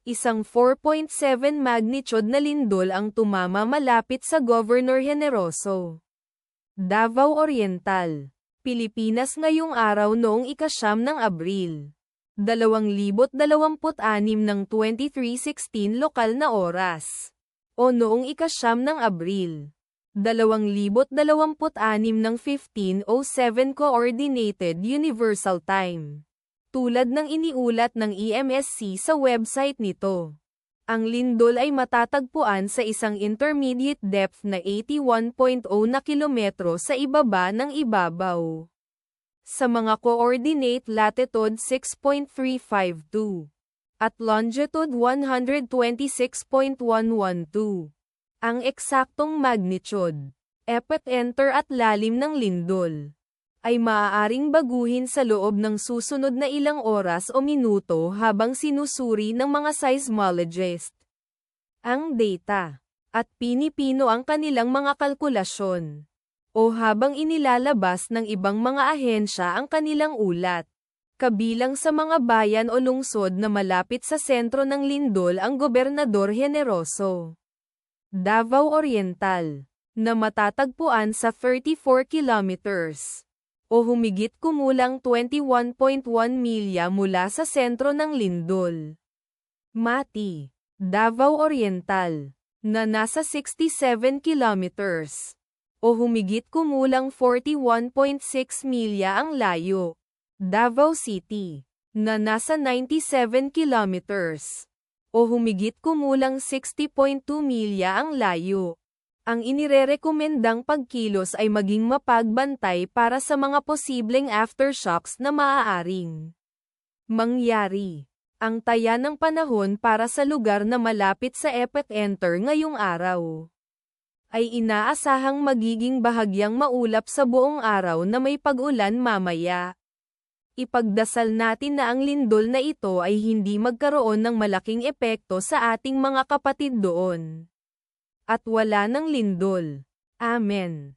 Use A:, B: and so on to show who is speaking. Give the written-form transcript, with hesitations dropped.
A: Isang 4.7 magnitude na lindol ang tumama malapit sa Governor Generoso, Davao Oriental, Pilipinas ngayong araw noong ika-9 ng Abril, 2026 ng 23:16 lokal na oras, o noong ika-9 ng Abril, 2026 ng 15:07 Coordinated Universal Time. Tulad ng iniulat ng EMSC sa website nito, ang lindol ay matatagpuan sa isang intermediate depth na 81.0 na kilometro sa ibaba ng ibabaw. Sa mga coordinate latitude 6.352 at longitude 126.112. Ang eksaktong magnitude, epicenter at lalim ng lindol ay maaaring baguhin sa loob ng susunod na ilang oras o minuto habang sinusuri ng mga seismologist ang data, at pinipino ang kanilang mga kalkulasyon, o habang inilalabas ng ibang mga ahensya ang kanilang ulat. Kabilang sa mga bayan o lungsod na malapit sa sentro ng lindol ang Gobernador Generoso, Davao Oriental, na matatagpuan sa 34 kilometers o humigit kumulang 21.1 milya mula sa sentro ng lindol. Mati, Davao Oriental, na nasa 67 kilometers o humigit kumulang 41.6 milya ang layo. Davao City, na nasa 97 kilometers o humigit kumulang 60.2 milya ang layo. Ang inirerekomendang pagkilos ay maging mapagbantay para sa mga posibleng aftershocks na maaaring mangyari. Ang taya ng panahon para sa lugar na malapit sa epicenter ngayong araw ay inaasahang magiging bahagyang maulap sa buong araw na may pag-ulan mamaya. Ipagdasal natin na ang lindol na ito ay hindi magkaroon ng malaking epekto sa ating mga kapatid doon. At wala ng lindol. Amen.